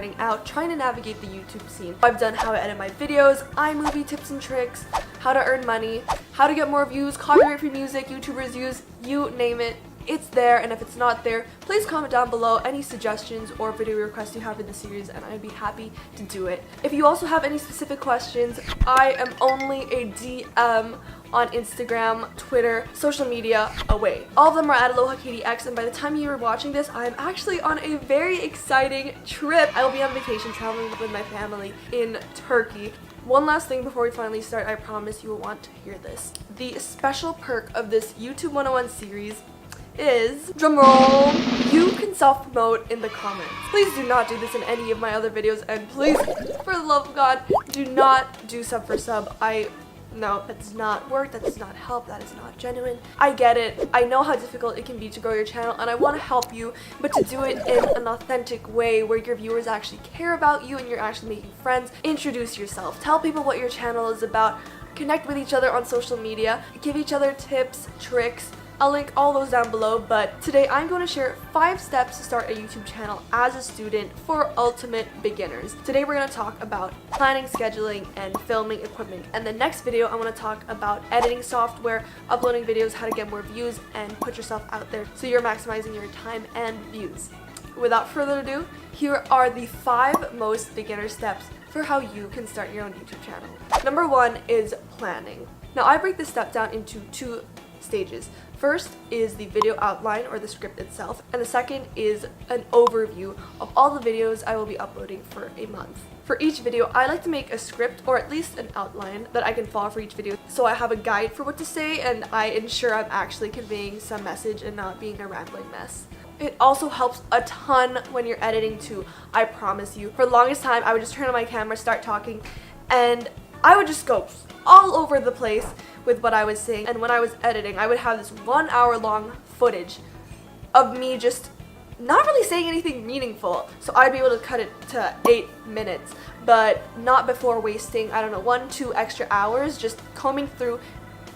starting out trying to navigate the YouTube scene. I've done how I edit my videos, iMovie tips and tricks, how to earn money, how to get more views, copyright free music, YouTube reviews, you name it. It's there, and if it's not there, please comment down below any suggestions or video requests you have in the series, and I'd be happy to do it. If you also have any specific questions, I am only a DM on Instagram, Twitter, social media away. All of them are at AlohaKatieX, and by the time you are watching this, I am actually on a very exciting trip. I will be on vacation traveling with my family in Turkey. One last thing before we finally start, I promise you will want to hear this. The special perk of this YouTube 101 series is, drumroll, you can self-promote in the comments. Please do not do this in any of my other videos, and please, for the love of God, do not do sub for sub. No, that does not work, that does not help, that is not genuine. I get it, I know how difficult it can be to grow your channel, and I want to help you, but to do it in an authentic way where your viewers actually care about you and you're actually making friends. Introduce yourself, tell people what your channel is about, connect with each other on social media, give each other tips, tricks. I'll link all those down below, but today I'm going to share 5 steps to start a YouTube channel as a student for ultimate beginners. Today we're going to talk about planning, scheduling, and filming equipment. And the next video I want to talk about editing software, uploading videos, how to get more views, and put yourself out there so you're maximizing your time and views. Without further ado, here are the 5 most beginner steps for how you can start your own YouTube channel. Number 1 is planning. Now I break this step down into 2 stages. First is the video outline or the script itself, and the second is an overview of all the videos I will be uploading for a month. For each video, I like to make a script or at least an outline that I can follow for each video, so I have a guide for what to say and I ensure I'm actually conveying some message and not being a rambling mess. It also helps a ton when you're editing too, I promise you. For the longest time, I would just turn on my camera, start talking, and I would just go all over the place with what I was saying, and when I was editing, I would have this 1 hour long footage of me just not really saying anything meaningful, so I'd be able to cut it to 8 minutes, but not before wasting, I don't know, 1-2 extra hours just combing through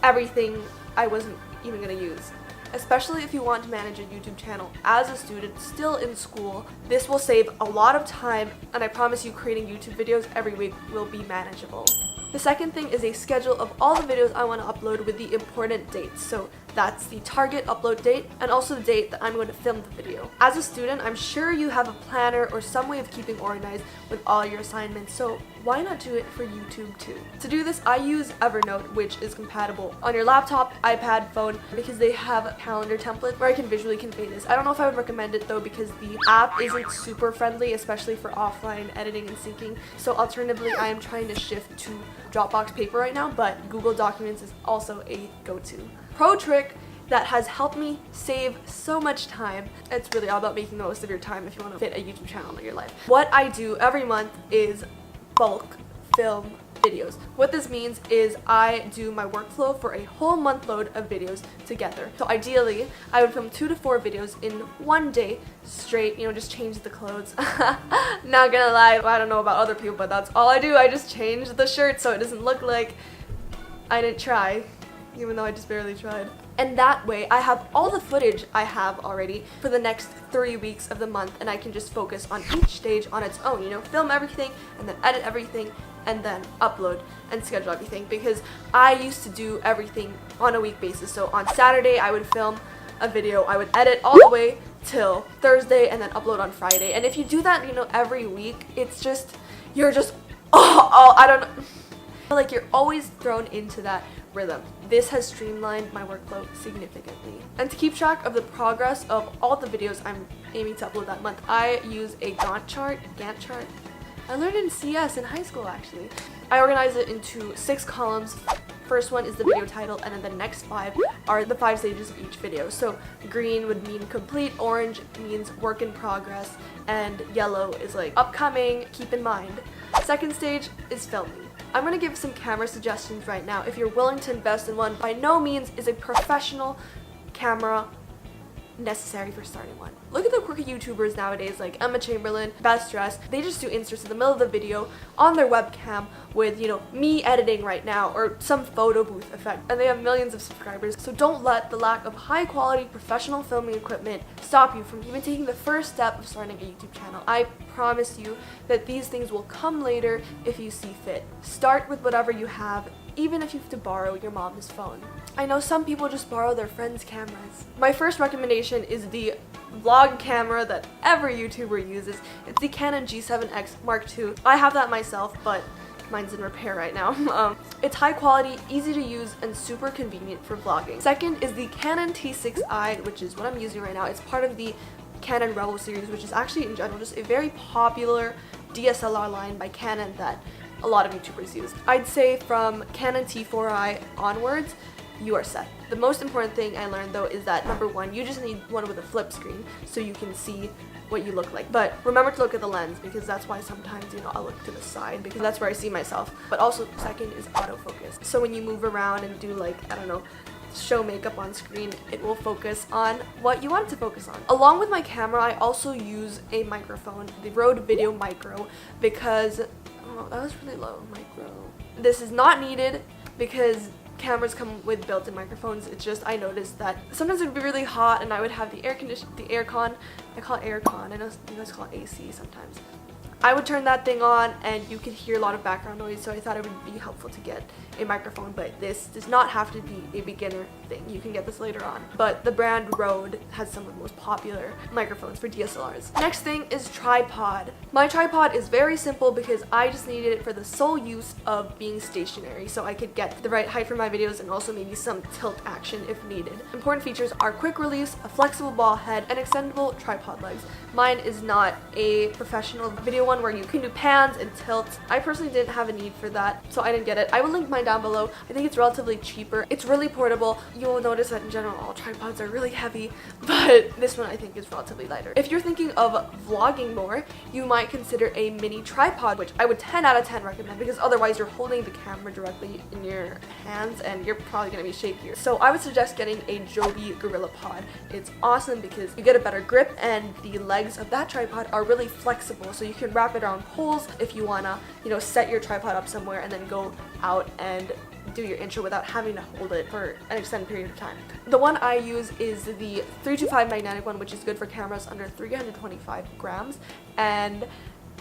everything I wasn't even gonna use. Especially if you want to manage a YouTube channel as a student still in school, this will save a lot of time, and I promise you creating YouTube videos every week will be manageable. The second thing is a schedule of all the videos I want to upload with the important dates. So that's the target upload date and also the date that I'm going to film the video. As a student, I'm sure you have a planner or some way of keeping organized with all your assignments, so why not do it for YouTube too? To do this, I use Evernote, which is compatible on your laptop, iPad, phone, because they have a calendar template where I can visually convey this. I don't know if I would recommend it though because the app isn't super friendly, especially for offline editing and syncing. So alternatively, I am trying to shift to Dropbox Paper right now, but Google Documents is also a go-to. Pro trick that has helped me save so much time. It's really all about making the most of your time if you want to fit a YouTube channel in your life. What I do every month is bulk film videos. What this means is I do my workflow for a whole month load of videos together. So ideally, I would film 2 to 4 videos in one day straight, just change the clothes. Not gonna lie, I don't know about other people, but that's all I do. I just change the shirt so it doesn't look like I didn't try, even though I just barely tried. And that way, I have all the footage I have already for the next 3 weeks of the month, and I can just focus on each stage on its own, film everything, and then edit everything, and then upload and schedule everything, because I used to do everything on a week basis. So on Saturday, I would film a video, I would edit all the way till Thursday, and then upload on Friday. And if you do that, every week, it's just, you're just, I don't know. Like you're always thrown into that rhythm. This has streamlined my workflow significantly. And to keep track of the progress of all the videos I'm aiming to upload that month, I use a Gantt chart. I learned in CS in high school actually. I organize it into 6 columns. First one is the video title, and then the next 5 are the 5 stages of each video. So green would mean complete, orange means work in progress, and yellow is like upcoming, keep in mind. Second stage is filming. I'm going to give some camera suggestions right now. If you're willing to invest in one, by no means is a professional camera necessary for starting one. Look at the quirky YouTubers nowadays like Emma Chamberlain, Best Dressed. They just do inserts in the middle of the video on their webcam with, you know, me editing right now or some photo booth effect, and they have millions of subscribers. So don't let the lack of high quality professional filming equipment stop you from even taking the first step of starting a YouTube channel. I promise you that these things will come later if you see fit. Start with whatever you have, even if you have to borrow your mom's phone. I know some people just borrow their friends' cameras. My first recommendation is the vlog camera that every YouTuber uses. It's the Canon G7X Mark II. I have that myself, but mine's in repair right now. It's high quality, easy to use, and super convenient for vlogging. Second is the Canon T6i, which is what I'm using right now. It's part of the Canon Rebel series, which is actually in general just a very popular DSLR line by Canon that a lot of YouTubers use. I'd say from Canon T4i onwards, you are set. The most important thing I learned though is that number one, you just need one with a flip screen so you can see what you look like. But remember to look at the lens, because that's why sometimes, you know, I'll look to the side because that's where I see myself. But also second is autofocus. So when you move around and do like, I don't know, show makeup on screen, it will focus on what you want it to focus on. Along with my camera, I also use a microphone, the Rode Video Micro, because, oh, that was really low, micro. This is not needed because cameras come with built-in microphones. It's just I noticed that sometimes it would be really hot and I would have the aircon. I call it aircon. I know you guys call it AC sometimes. I would turn that thing on and you could hear a lot of background noise, so I thought it would be helpful to get a microphone, but this does not have to be a beginner thing. You can get this later on. But the brand Rode has some of the most popular microphones for DSLRs. Next thing is tripod. My tripod is very simple because I just needed it for the sole use of being stationary, so I could get the right height for my videos and also maybe some tilt action if needed. Important features are quick release, a flexible ball head, and extendable tripod legs. Mine is not a professional video one where you can do pans and tilts. I personally didn't have a need for that, so I didn't get it. I will link mine down below. I think it's relatively cheaper. It's really portable. You will notice that in general all tripods are really heavy, but this one I think is relatively lighter. If you're thinking of vlogging more, you might consider a mini tripod, which I would 10 out of 10 recommend, because otherwise you're holding the camera directly in your hands and you're probably going to be shakier. So I would suggest getting a Joby Gorilla Pod. It's awesome because you get a better grip and the legs of that tripod are really flexible, so you can wrap it around poles if you wanna, you know, set your tripod up somewhere and then go out and do your intro without having to hold it for an extended period of time. The one I use is the 325 magnetic one, which is good for cameras under 325 grams, and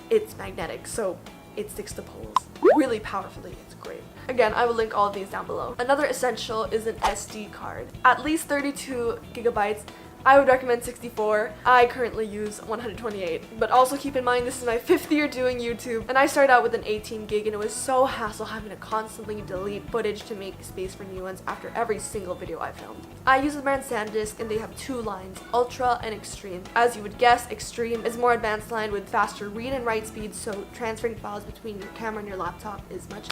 it's magnetic, so it sticks to poles really powerfully. It's great. Again, I will link all of these down below. Another essential is an SD card. At least 32 gigabytes. I would recommend 64. I currently use 128, but also keep in mind this is my 5th year doing YouTube, and I started out with an 18 gig and it was so hassle having to constantly delete footage to make space for new ones after every single video I filmed. I use the brand SanDisk and they have two lines, Ultra and Extreme. As you would guess, Extreme is a more advanced line with faster read and write speeds, so transferring files between your camera and your laptop is much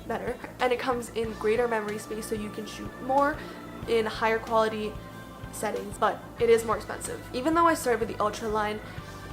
better. And it comes in greater memory space so you can shoot more in higher quality settings, but it is more expensive. Even though I started with the Ultra line,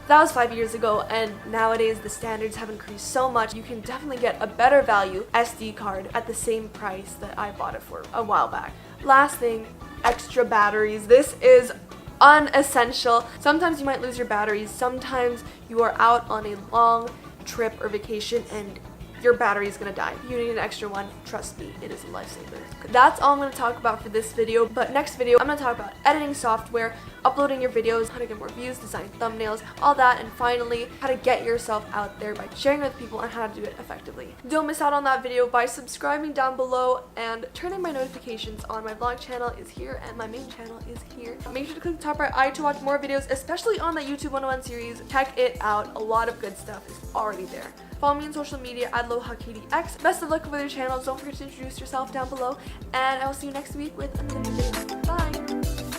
that was 5 years ago, and nowadays the standards have increased so much, you can definitely get a better value SD card at the same price that I bought it for a while back. Last thing, extra batteries. This is unessential. Sometimes you might lose your batteries, sometimes you are out on a long trip or vacation and your battery is gonna die. You need an extra one. Trust me, it is a lifesaver. That's all I'm gonna talk about for this video, but next video I'm gonna talk about editing software, uploading your videos, how to get more views, design thumbnails, all that, and finally how to get yourself out there by sharing with people and how to do it effectively. Don't miss out on that video by subscribing down below and turning my notifications on. My vlog channel is here and my main channel is here. Make sure to click the top right eye to watch more videos, especially on the YouTube 101 series. Check it out. A lot of good stuff is already there. Follow me on social media at LohaKatieX. Best of luck with your channels. Don't forget to introduce yourself down below, and I will see you next week with another video. Bye!